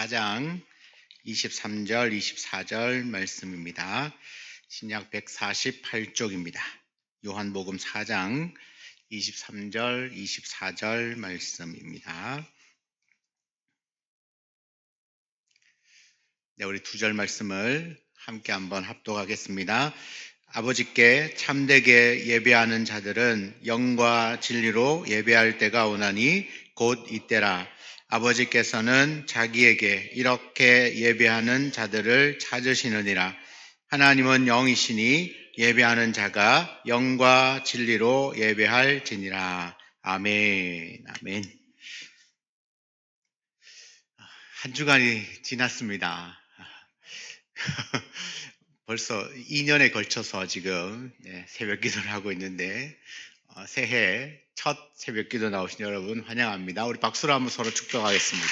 4장 23절, 24절 말씀입니다. 신약 148쪽입니다. 요한복음 4장 23절, 24절 말씀입니다. 네, 우리 두 절 말씀을 함께 한번 합독하겠습니다. 아버지께 참되게 예배하는 자들은 영과 진리로 예배할 때가 오나니 곧 이때라. 아버지께서는 자기에게 이렇게 예배하는 자들을 찾으시느니라. 하나님은 영이시니 예배하는 자가 영과 진리로 예배할지니라. 아멘. 아멘. 한 주간이 지났습니다. 벌써 2년에 걸쳐서 지금 새벽 기도를 하고 있는데 새해 첫 새벽 기도 나오신 여러분 환영합니다. 우리 박수로 한번 서로 축복하겠습니다.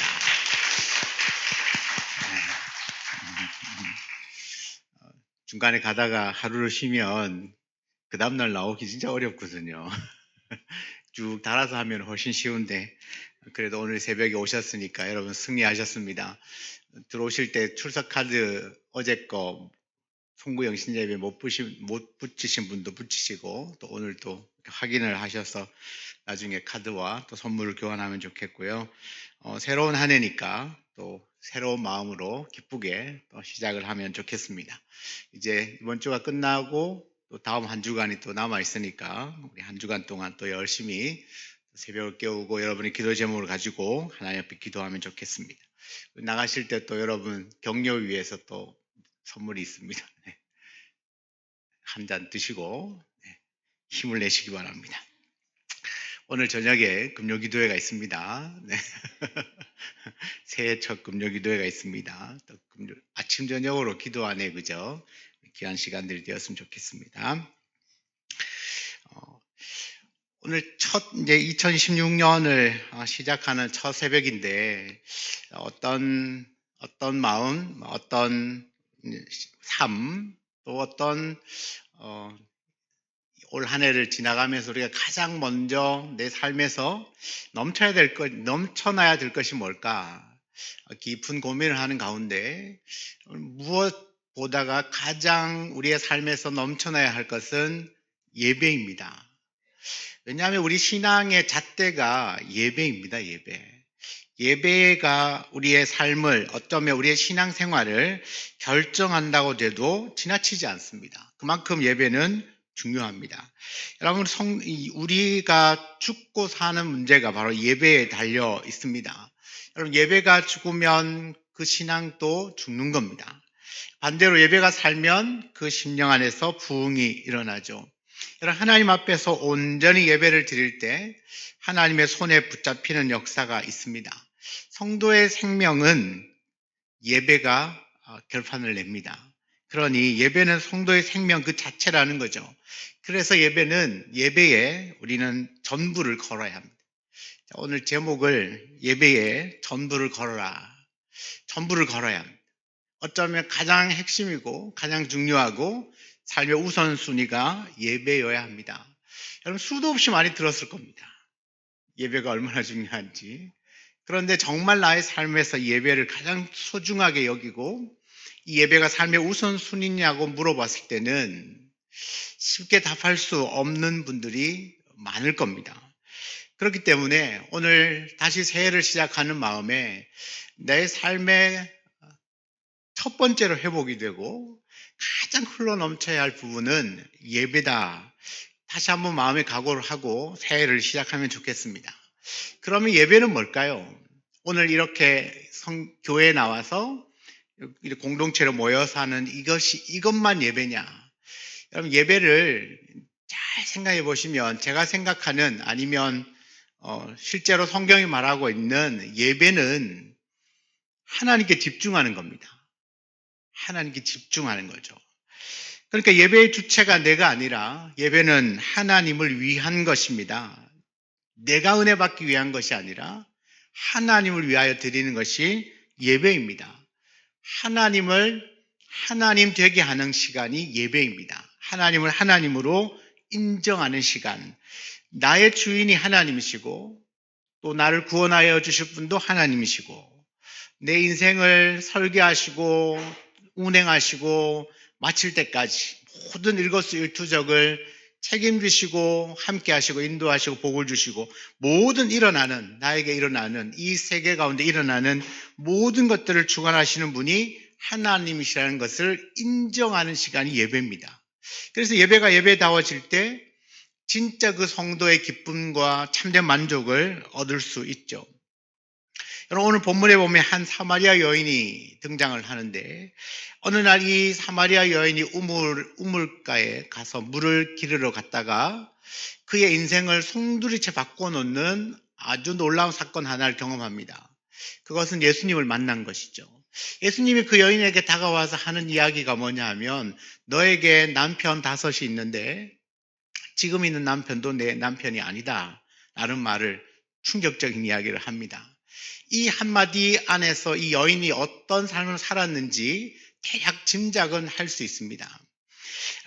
중간에 가다가 하루를 쉬면 그 다음날 나오기 진짜 어렵거든요. 쭉 달아서 하면 훨씬 쉬운데 그래도 오늘 새벽에 오셨으니까 여러분 승리하셨습니다. 들어오실 때 출석 카드 어제 거 송구 영신예배 못 붙이신 분도 붙이시고 또 오늘 또 확인을 하셔서 나중에 카드와 또 선물을 교환하면 좋겠고요. 새로운 한 해니까 또 새로운 마음으로 기쁘게 또 시작을 하면 좋겠습니다. 이제 이번 주가 끝나고 또 다음 한 주간이 또 남아 있으니까 우리 한 주간 동안 또 열심히 새벽을 깨우고 여러분의 기도 제목을 가지고 하나님 앞에 기도하면 좋겠습니다. 나가실 때 또 여러분 격려 위해서 또 선물이 있습니다. 한 잔 드시고 힘을 내시기 바랍니다. 오늘 저녁에 금요기도회가 있습니다. 네. 새해 첫 금요기도회가 있습니다. 또 아침 저녁으로 기도하네 그죠? 귀한 시간들이 되었으면 좋겠습니다. 오늘 이제 2016년을 시작하는 첫 새벽인데 어떤 마음, 어떤 삶, 또 어떤 올 한 해를 지나가면서 우리가 가장 먼저 내 삶에서 넘쳐나야 될 것이 뭘까? 깊은 고민을 하는 가운데 무엇보다가 가장 우리의 삶에서 넘쳐나야 할 것은 예배입니다. 왜냐하면 우리 신앙의 잣대가 예배입니다. 예배가 우리의 삶을 어쩌면 우리의 신앙생활을 결정한다고 해도 지나치지 않습니다. 그만큼 예배는 중요합니다. 여러분 우리가 죽고 사는 문제가 바로 예배에 달려 있습니다. 여러분 예배가 죽으면 그 신앙도 죽는 겁니다. 반대로 예배가 살면 그 심령 안에서 부흥이 일어나죠. 여러분 하나님 앞에서 온전히 예배를 드릴 때 하나님의 손에 붙잡히는 역사가 있습니다. 성도의 생명은 예배가 결판을 냅니다. 그러니 예배는 성도의 생명 그 자체라는 거죠. 그래서 예배에 우리는 전부를 걸어야 합니다. 오늘 제목을 예배에 전부를 걸어라. 전부를 걸어야 합니다. 어쩌면 가장 핵심이고 가장 중요하고 삶의 우선순위가 예배여야 합니다. 여러분 수도 없이 많이 들었을 겁니다. 예배가 얼마나 중요한지. 그런데 정말 나의 삶에서 예배를 가장 소중하게 여기고 이 예배가 삶의 우선순위냐고 물어봤을 때는 쉽게 답할 수 없는 분들이 많을 겁니다. 그렇기 때문에 오늘 다시 새해를 시작하는 마음에 내 삶의 첫 번째로 회복이 되고 가장 흘러넘쳐야 할 부분은 예배다. 다시 한번 마음의 각오를 하고 새해를 시작하면 좋겠습니다. 그러면 예배는 뭘까요? 오늘 이렇게 교회에 나와서 이렇게 공동체로 모여서 하는 이것만 예배냐? 여러분 예배를 잘 생각해 보시면 제가 생각하는 아니면 실제로 성경이 말하고 있는 예배는 하나님께 집중하는 겁니다. 하나님께 집중하는 거죠. 그러니까 예배의 주체가 내가 아니라 예배는 하나님을 위한 것입니다. 내가 은혜 받기 위한 것이 아니라 하나님을 위하여 드리는 것이 예배입니다. 하나님을 하나님 되게 하는 시간이 예배입니다. 하나님을 하나님으로 인정하는 시간. 나의 주인이 하나님이시고 또 나를 구원하여 주실 분도 하나님이시고 내 인생을 설계하시고 운행하시고 마칠 때까지 모든 일거수일투족을 책임지시고 함께 하시고 인도하시고 복을 주시고 모든 나에게 일어나는 이 세계 가운데 일어나는 모든 것들을 주관하시는 분이 하나님이시라는 것을 인정하는 시간이 예배입니다. 그래서 예배가 예배다워질 때 진짜 그 성도의 기쁨과 참된 만족을 얻을 수 있죠. 여러분, 오늘 본문에 보면 한 사마리아 여인이 등장을 하는데 어느 날 이 사마리아 여인이 우물가에 가서 물을 기르러 갔다가 그의 인생을 송두리째 바꿔놓는 아주 놀라운 사건 하나를 경험합니다. 그것은 예수님을 만난 것이죠. 예수님이 그 여인에게 다가와서 하는 이야기가 뭐냐 하면 너에게 남편 5이 있는데 지금 있는 남편도 내 남편이 아니다 라는 말을 충격적인 이야기를 합니다. 이 한마디 안에서 이 여인이 어떤 삶을 살았는지 대략 짐작은 할 수 있습니다.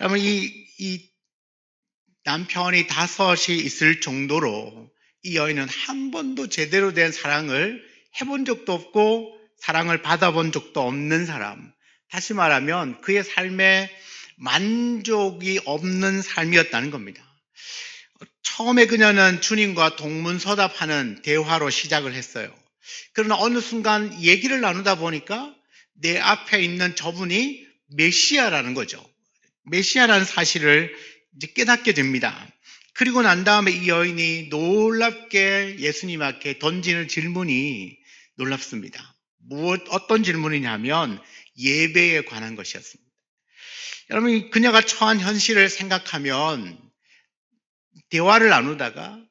여러분, 이 남편이 5이 있을 정도로 이 여인은 한 번도 제대로 된 사랑을 해본 적도 없고 사랑을 받아본 적도 없는 사람, 다시 말하면 그의 삶에 만족이 없는 삶이었다는 겁니다. 처음에 그녀는 주님과 동문서답하는 대화로 시작을 했어요. 그러나 어느 순간 얘기를 나누다 보니까 내 앞에 있는 저분이 메시아라는 거죠. 메시아라는 사실을 이제 깨닫게 됩니다. 그리고 난 다음에 이 여인이 놀랍게 예수님 앞에 던지는 질문이 놀랍습니다. 어떤 질문이냐면 예배에 관한 것이었습니다. 여러분, 그녀가 처한 현실을 생각하면 대화를 나누다가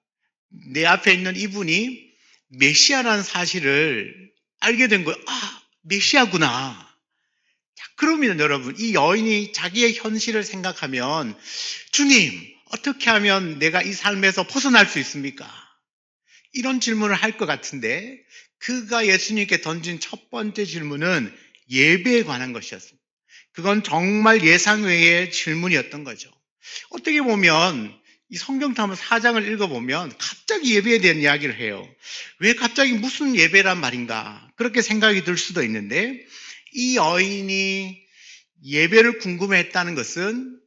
내 앞에 있는 이분이 메시아라는 사실을 알게 된 거예요. 아, 메시아구나. 자, 그러면 여러분, 이 여인이 자기의 현실을 생각하면 주님, 어떻게 하면 내가 이 삶에서 벗어날 수 있습니까? 이런 질문을 할 것 같은데 그가 예수님께 던진 첫 번째 질문은 예배에 관한 것이었습니다. 그건 정말 예상 외의 질문이었던 거죠. 어떻게 보면 이 성경탐험 4장을 읽어보면 갑자기 예배에 대한 이야기를 해요. 왜 갑자기 무슨 예배란 말인가? 그렇게 생각이 들 수도 있는데 이 여인이 예배를 궁금해했다는 것은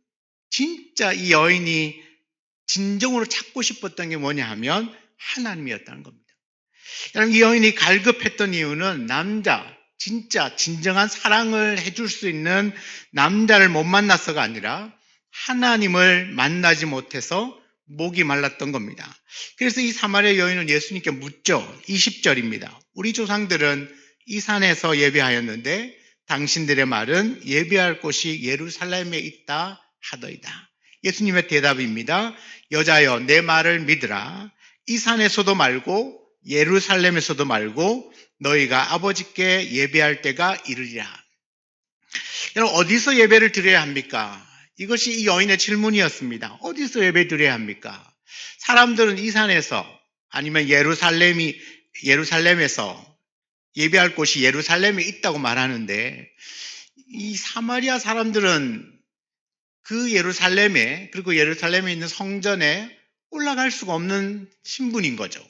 진짜 이 여인이 진정으로 찾고 싶었던 게 뭐냐 하면 하나님이었다는 겁니다. 이 여인이 갈급했던 이유는 진짜 진정한 사랑을 해줄 수 있는 남자를 못 만나서가 아니라 하나님을 만나지 못해서 목이 말랐던 겁니다. 그래서 이 사마리아 여인은 예수님께 묻죠. 20절입니다. 우리 조상들은 이 산에서 예배하였는데 당신들의 말은 예배할 곳이 예루살렘에 있다 하더이다. 예수님의 대답입니다. 여자여, 내 말을 믿으라. 이 산에서도 말고 예루살렘에서도 말고 너희가 아버지께 예배할 때가 이르리라. 여러분, 어디서 예배를 드려야 합니까? 이것이 이 여인의 질문이었습니다. 어디서 예배 드려야 합니까? 사람들은 이 산에서 아니면 예루살렘에서 예배할 곳이 예루살렘에 있다고 말하는데 이 사마리아 사람들은 그 예루살렘에 그리고 예루살렘에 있는 성전에 올라갈 수가 없는 신분인 거죠.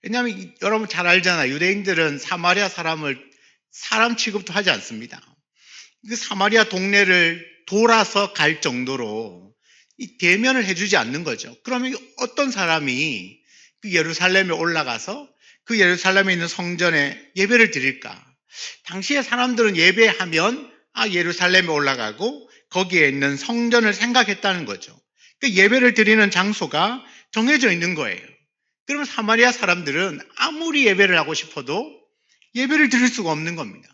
왜냐하면 여러분 잘 알잖아요. 유대인들은 사마리아 사람을 사람 취급도 하지 않습니다. 그 사마리아 동네를 돌아서 갈 정도로 대면을 해주지 않는 거죠. 그러면 어떤 사람이 그 예루살렘에 올라가서 그 예루살렘에 있는 성전에 예배를 드릴까? 당시의 사람들은 예배하면 예루살렘에 올라가고 거기에 있는 성전을 생각했다는 거죠. 그 예배를 드리는 장소가 정해져 있는 거예요. 그러면 사마리아 사람들은 아무리 예배를 하고 싶어도 예배를 드릴 수가 없는 겁니다.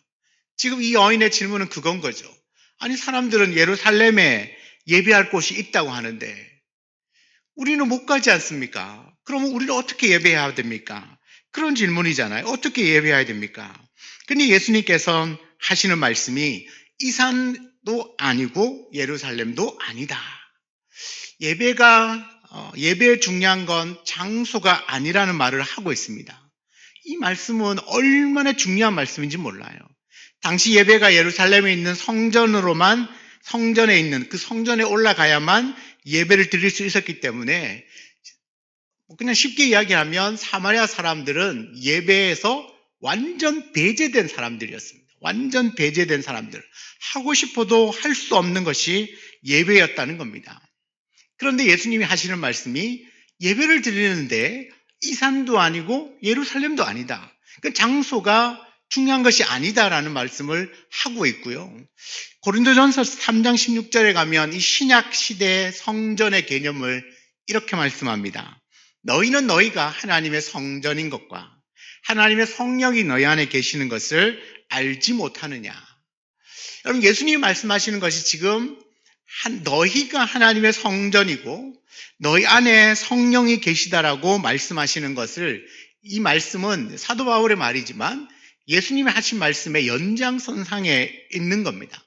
지금 이 여인의 질문은 그건 거죠. 아니, 사람들은 예루살렘에 예배할 곳이 있다고 하는데 우리는 못 가지 않습니까? 그러면 우리는 어떻게 예배해야 됩니까? 그런 질문이잖아요. 어떻게 예배해야 됩니까? 근데 예수님께서 하시는 말씀이 이 산도 아니고 예루살렘도 아니다. 예배의 중요한 건 장소가 아니라는 말을 하고 있습니다. 이 말씀은 얼마나 중요한 말씀인지 몰라요. 당시 예배가 예루살렘에 있는 성전에 있는 그 성전에 올라가야만 예배를 드릴 수 있었기 때문에 그냥 쉽게 이야기하면 사마리아 사람들은 예배에서 완전 배제된 사람들이었습니다. 완전 배제된 사람들. 하고 싶어도 할 수 없는 것이 예배였다는 겁니다. 그런데 예수님이 하시는 말씀이 예배를 드리는데 이 산도 아니고 예루살렘도 아니다. 그 장소가 중요한 것이 아니다라는 말씀을 하고 있고요. 고린도전서 3장 16절에 가면 이 신약 시대 성전의 개념을 이렇게 말씀합니다. 너희는 너희가 하나님의 성전인 것과 하나님의 성령이 너희 안에 계시는 것을 알지 못하느냐. 여러분, 예수님이 말씀하시는 것이 지금 너희가 하나님의 성전이고 너희 안에 성령이 계시다라고 말씀하시는 것을, 이 말씀은 사도 바울의 말이지만 예수님이 하신 말씀의 연장선상에 있는 겁니다.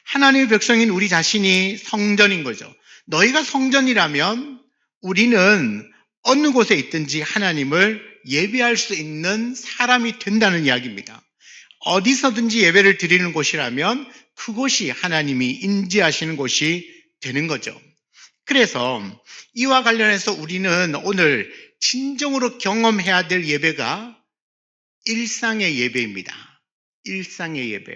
하나님의 백성인 우리 자신이 성전인 거죠. 너희가 성전이라면 우리는 어느 곳에 있든지 하나님을 예배할 수 있는 사람이 된다는 이야기입니다. 어디서든지 예배를 드리는 곳이라면 그곳이 하나님이 임재하시는 곳이 되는 거죠. 그래서 이와 관련해서 우리는 오늘 진정으로 경험해야 될 예배가 일상의 예배입니다. 일상의 예배.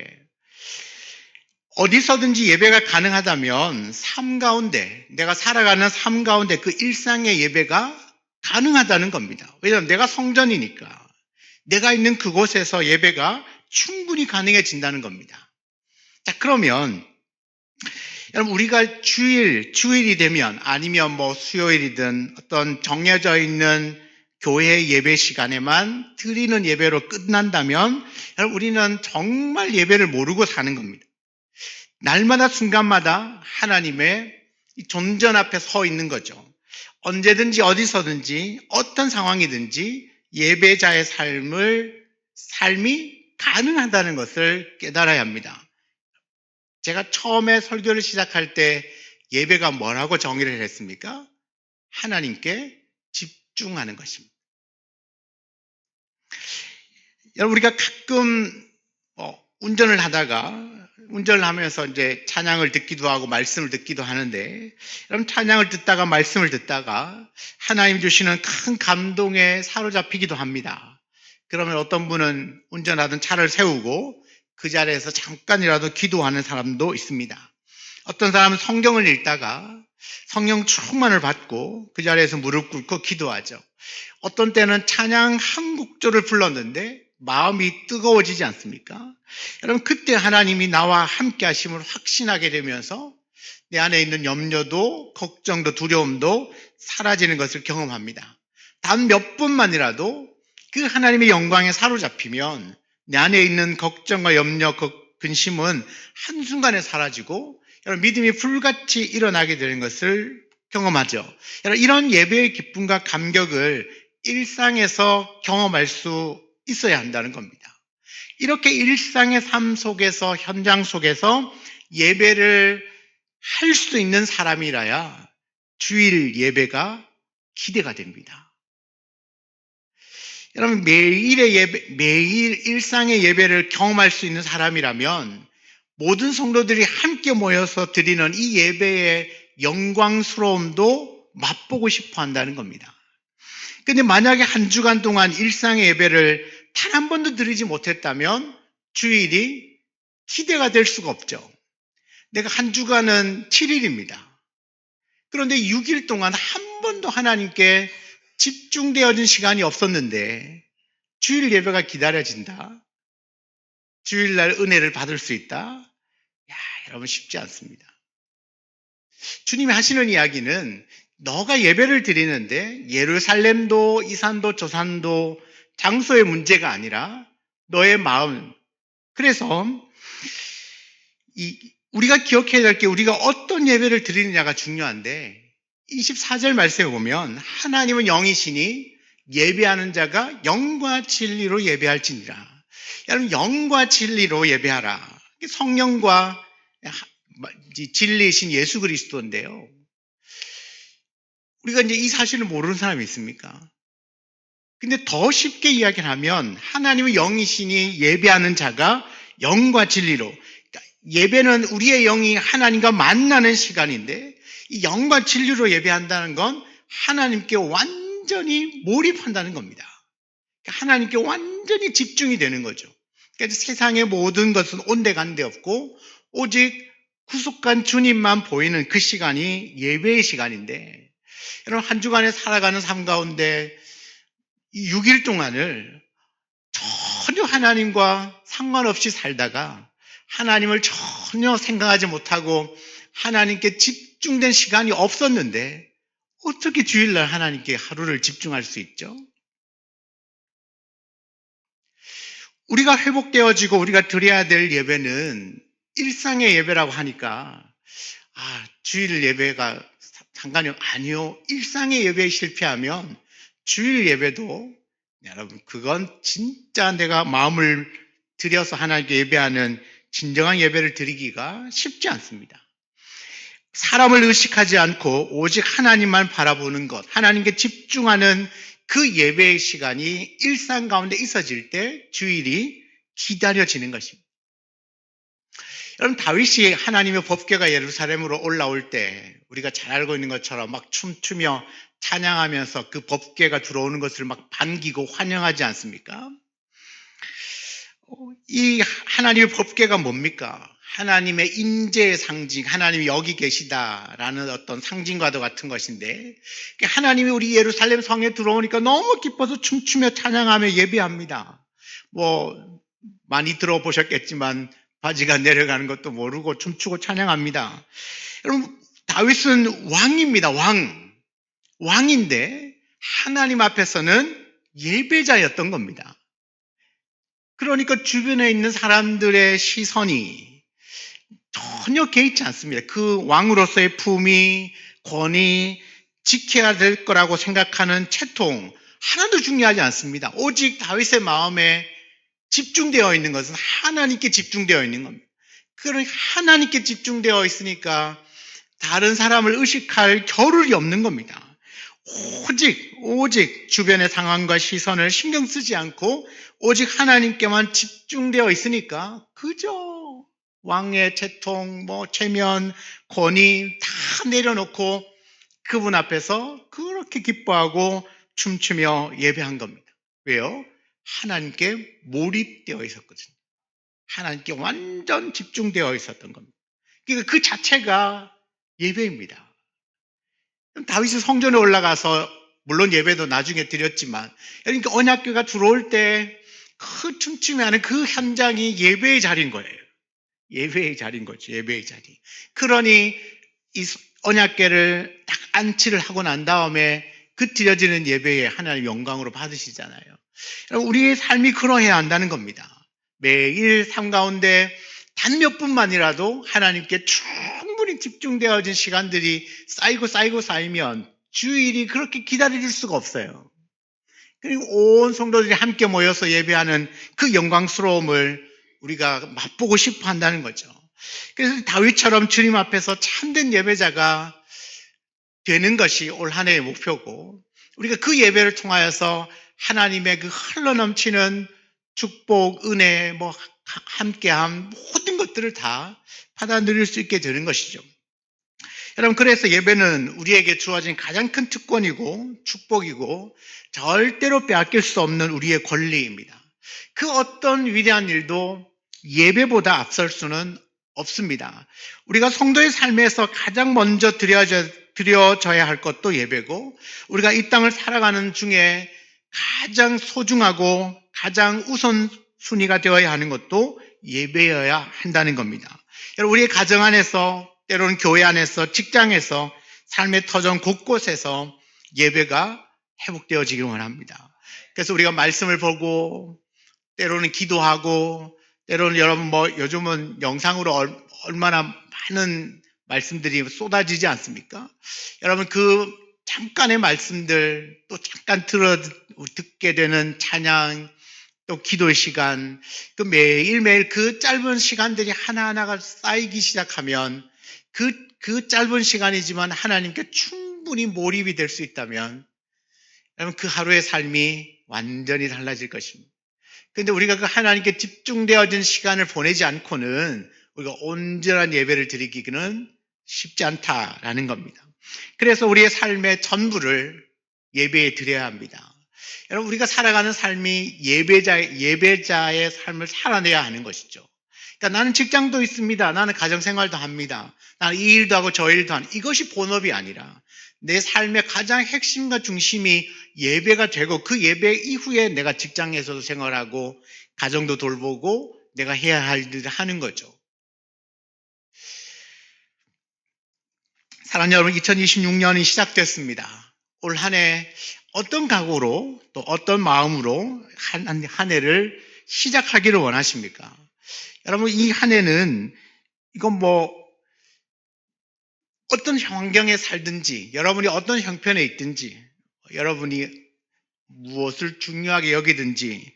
어디서든지 예배가 가능하다면 삶 가운데, 내가 살아가는 삶 가운데 그 일상의 예배가 가능하다는 겁니다. 왜냐하면 내가 성전이니까 내가 있는 그곳에서 예배가 충분히 가능해진다는 겁니다. 자, 그러면 여러분, 우리가 주일이 되면, 아니면 뭐 수요일이든 어떤 정해져 있는 교회 예배 시간에만 드리는 예배로 끝난다면 여러분, 우리는 정말 예배를 모르고 사는 겁니다. 날마다 순간마다 하나님의 존전 앞에 서 있는 거죠. 언제든지 어디서든지 어떤 상황이든지 예배자의 삶이 가능하다는 것을 깨달아야 합니다. 제가 처음에 설교를 시작할 때 예배가 뭐라고 정의를 했습니까? 하나님께 집중하는 것입니다. 여러분, 우리가 가끔 운전을 하면서 이제 찬양을 듣기도 하고 말씀을 듣기도 하는데, 여러분, 찬양을 듣다가 말씀을 듣다가 하나님 주시는 큰 감동에 사로잡히기도 합니다. 그러면 어떤 분은 운전하던 차를 세우고 그 자리에서 잠깐이라도 기도하는 사람도 있습니다. 어떤 사람은 성경을 읽다가 성령 충만을 받고 그 자리에서 무릎 꿇고 기도하죠. 어떤 때는 찬양 한 곡조를 불렀는데 마음이 뜨거워지지 않습니까? 여러분, 그때 하나님이 나와 함께 하심을 확신하게 되면서 내 안에 있는 염려도 걱정도 두려움도 사라지는 것을 경험합니다. 단 몇 분만이라도 그 하나님의 영광에 사로잡히면 내 안에 있는 걱정과 염려, 근심은 한순간에 사라지고 여러분, 믿음이 불같이 일어나게 되는 것을 경험하죠. 여러분, 이런 예배의 기쁨과 감격을 일상에서 경험할 수 있어야 한다는 겁니다. 이렇게 일상의 삶 속에서, 현장 속에서 예배를 할 수 있는 사람이라야 주일 예배가 기대가 됩니다. 여러분, 매일 일상의 예배를 경험할 수 있는 사람이라면 모든 성도들이 함께 모여서 드리는 이 예배의 영광스러움도 맛보고 싶어 한다는 겁니다. 근데 만약에 한 주간 동안 일상의 예배를 단 한 번도 드리지 못했다면 주일이 기대가 될 수가 없죠. 내가 한 주간은 7일입니다. 그런데 6일 동안 한 번도 하나님께 집중되어진 시간이 없었는데 주일 예배가 기다려진다. 주일날 은혜를 받을 수 있다. 여러분, 쉽지 않습니다. 주님이 하시는 이야기는 너가 예배를 드리는데 예루살렘도 이 산도 저 산도 장소의 문제가 아니라 너의 마음. 그래서 우리가 기억해야 될 게 우리가 어떤 예배를 드리느냐가 중요한데, 24절 말씀에 보면 하나님은 영이시니 예배하는 자가 영과 진리로 예배할지니라. 여러분, 영과 진리로 예배하라. 성령과 진리이신 예수 그리스도인데요. 우리가 이제 이 사실을 모르는 사람이 있습니까? 근데 더 쉽게 이야기를 하면 하나님의 영이시니 예배하는 자가 영과 진리로, 그러니까 예배는 우리의 영이 하나님과 만나는 시간인데 이 영과 진리로 예배한다는 건 하나님께 완전히 몰입한다는 겁니다. 하나님께 완전히 집중이 되는 거죠. 그러니까 세상의 모든 것은 온데간데 없고 오직 구속한 주님만 보이는 그 시간이 예배의 시간인데, 여러분 한 주간에 살아가는 삶 가운데 이 6일 동안을 전혀 하나님과 상관없이 살다가 하나님을 전혀 생각하지 못하고 하나님께 집중된 시간이 없었는데 어떻게 주일날 하나님께 하루를 집중할 수 있죠? 우리가 회복되어지고 우리가 드려야 될 예배는 일상의 예배라고 하니까 주일 예배가 상관이 아니요. 일상의 예배에 실패하면 주일 예배도, 여러분, 그건 진짜 내가 마음을 들여서 하나님께 예배하는 진정한 예배를 드리기가 쉽지 않습니다. 사람을 의식하지 않고 오직 하나님만 바라보는 것, 하나님께 집중하는 그 예배의 시간이 일상 가운데 있어질 때 주일이 기다려지는 것입니다. 여러분, 다윗이 하나님의 법궤가 예루살렘으로 올라올 때 우리가 잘 알고 있는 것처럼 막 춤추며 찬양하면서 그 법궤가 들어오는 것을 막 반기고 환영하지 않습니까? 이 하나님의 법궤가 뭡니까? 하나님의 임재의 상징, 하나님이 여기 계시다라는 어떤 상징과도 같은 것인데, 하나님이 우리 예루살렘 성에 들어오니까 너무 기뻐서 춤추며 찬양하며 예배합니다. 많이 들어보셨겠지만 바지가 내려가는 것도 모르고 춤추고 찬양합니다. 여러분, 다윗은 왕입니다. 왕인데 하나님 앞에서는 예배자였던 겁니다. 그러니까 주변에 있는 사람들의 시선이 전혀 개의치 않습니다. 그 왕으로서의 품위, 권위, 지켜야 될 거라고 생각하는 채통 하나도 중요하지 않습니다. 오직 다윗의 마음에 집중되어 있는 것은 하나님께 집중되어 있는 겁니다. 그러니까 하나님께 집중되어 있으니까 다른 사람을 의식할 겨를이 없는 겁니다. 오직 주변의 상황과 시선을 신경 쓰지 않고 오직 하나님께만 집중되어 있으니까 그저 왕의 채통, 체면, 권위 다 내려놓고 그분 앞에서 그렇게 기뻐하고 춤추며 예배한 겁니다. 왜요? 하나님께 몰입되어 있었거든요. 하나님께 완전 집중되어 있었던 겁니다. 그러니까 그 자체가 예배입니다. 다윗이 성전에 올라가서 물론 예배도 나중에 드렸지만, 그러니까 언약궤가 들어올 때 그 춤추며 하는 그 현장이 예배의 자리인 거예요. 예배의 자리인 거죠. 예배의 자리. 그러니 이 언약궤를 딱 안치를 하고 난 다음에 그 드려지는 예배에 하나님 영광으로 받으시잖아요. 우리의 삶이 그러해야 한다는 겁니다. 매일 삶 가운데 단 몇 분만이라도 하나님께 충분히 집중되어진 시간들이 쌓이면 주일이 그렇게 기다려질 수가 없어요. 그리고 온 성도들이 함께 모여서 예배하는 그 영광스러움을 우리가 맛보고 싶어 한다는 거죠. 그래서 다윗처럼 주님 앞에서 참된 예배자가 되는 것이 올 한 해의 목표고, 우리가 그 예배를 통하여서 하나님의 그 흘러넘치는 축복, 은혜, 함께함, 모든 것들을 다 받아 누릴 수 있게 되는 것이죠. 여러분, 그래서 예배는 우리에게 주어진 가장 큰 특권이고 축복이고 절대로 빼앗길 수 없는 우리의 권리입니다. 그 어떤 위대한 일도 예배보다 앞설 수는 없습니다. 우리가 성도의 삶에서 가장 먼저 드려져야 할 것도 예배고, 우리가 이 땅을 살아가는 중에 가장 소중하고 가장 우선순위가 되어야 하는 것도 예배여야 한다는 겁니다. 여러분, 우리의 가정 안에서, 때로는 교회 안에서, 직장에서, 삶의 터전 곳곳에서 예배가 회복되어지길 원합니다. 그래서 우리가 말씀을 보고, 때로는 기도하고, 때로는 여러분 요즘은 영상으로 얼마나 많은 말씀들이 쏟아지지 않습니까? 여러분, 그 잠깐의 말씀들, 또 잠깐 듣게 되는 찬양, 또 기도의 시간, 그 매일매일 그 짧은 시간들이 하나하나가 쌓이기 시작하면 그 짧은 시간이지만 하나님께 충분히 몰입이 될 수 있다면 여러분, 그 하루의 삶이 완전히 달라질 것입니다. 그런데 우리가 그 하나님께 집중되어진 시간을 보내지 않고는 우리가 온전한 예배를 드리기는 쉽지 않다라는 겁니다. 그래서 우리의 삶의 전부를 예배에 드려야 합니다. 여러분, 우리가 살아가는 삶이 예배자의 삶을 살아내야 하는 것이죠. 그러니까 나는 직장도 있습니다. 나는 가정생활도 합니다. 나는 이 일도 하고 저 일도 하는, 이것이 본업이 아니라 내 삶의 가장 핵심과 중심이 예배가 되고, 그 예배 이후에 내가 직장에서도 생활하고 가정도 돌보고 내가 해야 할 일을 하는 거죠. 사랑하는 여러분, 2026년이 시작됐습니다. 올 한 해 어떤 각오로 또 어떤 마음으로 한 해를 시작하기를 원하십니까? 여러분, 이 한 해는 이건 어떤 환경에 살든지, 여러분이 어떤 형편에 있든지, 여러분이 무엇을 중요하게 여기든지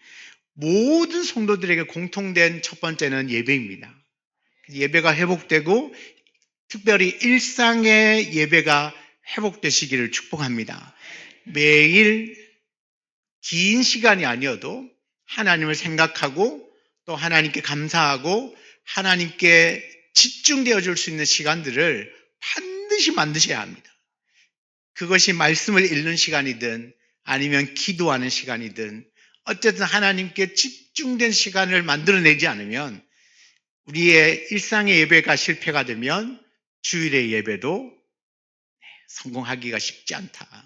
모든 성도들에게 공통된 첫 번째는 예배입니다. 예배가 회복되고 특별히 일상의 예배가 회복되시기를 축복합니다. 매일 긴 시간이 아니어도 하나님을 생각하고 또 하나님께 감사하고 하나님께 집중되어 줄 수 있는 시간들을 반드시 만드셔야 합니다. 그것이 말씀을 읽는 시간이든 아니면 기도하는 시간이든 어쨌든 하나님께 집중된 시간을 만들어내지 않으면 우리의 일상의 예배가 실패가 되면 주일의 예배도 성공하기가 쉽지 않다.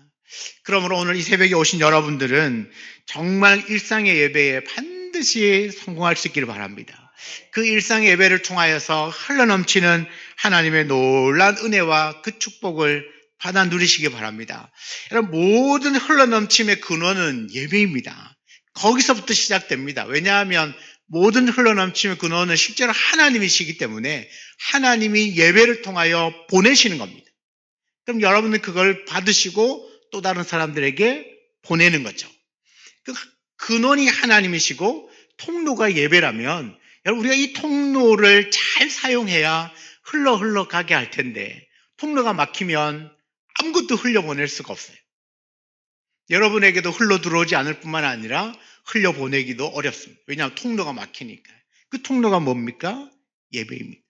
그러므로 오늘 이 새벽에 오신 여러분들은 정말 일상의 예배에 반드시 성공할 수 있기를 바랍니다. 그 일상의 예배를 통하여서 흘러넘치는 하나님의 놀라운 은혜와 그 축복을 받아 누리시기 바랍니다. 여러분, 모든 흘러넘침의 근원은 예배입니다. 거기서부터 시작됩니다. 왜냐하면 모든 흘러넘침의 근원은 실제로 하나님이시기 때문에 하나님이 예배를 통하여 보내시는 겁니다. 그럼 여러분은 그걸 받으시고 또 다른 사람들에게 보내는 거죠. 그 근원이 하나님이시고 통로가 예배라면 여러분, 우리가 이 통로를 잘 사용해야 흘러 가게 할 텐데 통로가 막히면 아무것도 흘려보낼 수가 없어요. 여러분에게도 흘러 들어오지 않을 뿐만 아니라 흘려보내기도 어렵습니다. 왜냐하면 통로가 막히니까. 그 통로가 뭡니까? 예배입니다.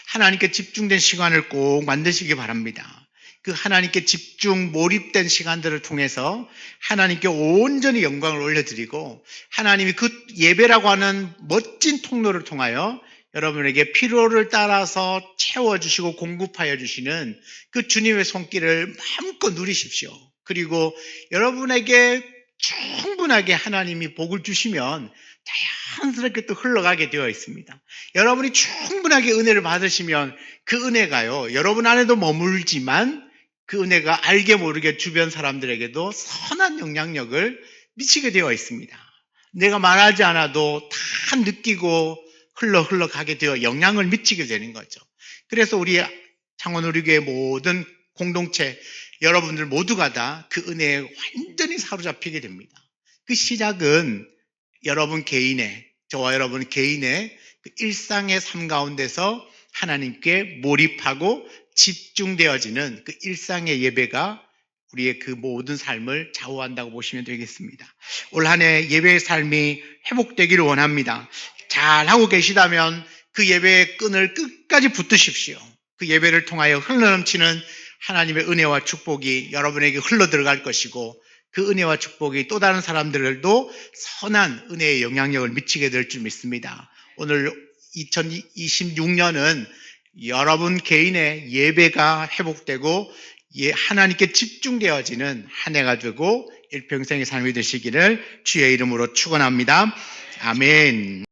하나님께 집중된 시간을 꼭 만드시기 바랍니다. 그 하나님께 집중 몰입된 시간들을 통해서 하나님께 온전히 영광을 올려드리고 하나님이 그 예배라고 하는 멋진 통로를 통하여 여러분에게 필요를 따라서 채워주시고 공급하여 주시는 그 주님의 손길을 마음껏 누리십시오. 그리고 여러분에게 충분하게 하나님이 복을 주시면 자연스럽게 또 흘러가게 되어 있습니다. 여러분이 충분하게 은혜를 받으시면 그 은혜가요, 여러분 안에도 머물지만 그 은혜가 알게 모르게 주변 사람들에게도 선한 영향력을 미치게 되어 있습니다. 내가 말하지 않아도 다 느끼고 흘러가게 되어 영향을 미치게 되는 거죠. 그래서 우리 창원우리교회 모든 공동체 여러분들 모두가 다 그 은혜에 완전히 사로잡히게 됩니다. 그 시작은 여러분 개인의, 저와 여러분 개인의 그 일상의 삶 가운데서 하나님께 몰입하고 집중되어지는 그 일상의 예배가 우리의 그 모든 삶을 좌우한다고 보시면 되겠습니다. 올 한 해 예배의 삶이 회복되기를 원합니다. 잘하고 계시다면 그 예배의 끈을 끝까지 붙드십시오. 그 예배를 통하여 흘러넘치는 하나님의 은혜와 축복이 여러분에게 흘러들어갈 것이고 그 은혜와 축복이 또 다른 사람들도 선한 은혜의 영향력을 미치게 될 줄 믿습니다. 오늘 2026년은 여러분 개인의 예배가 회복되고 하나님께 집중되어지는 한 해가 되고 일평생의 삶이 되시기를 주의 이름으로 축원합니다. 아멘.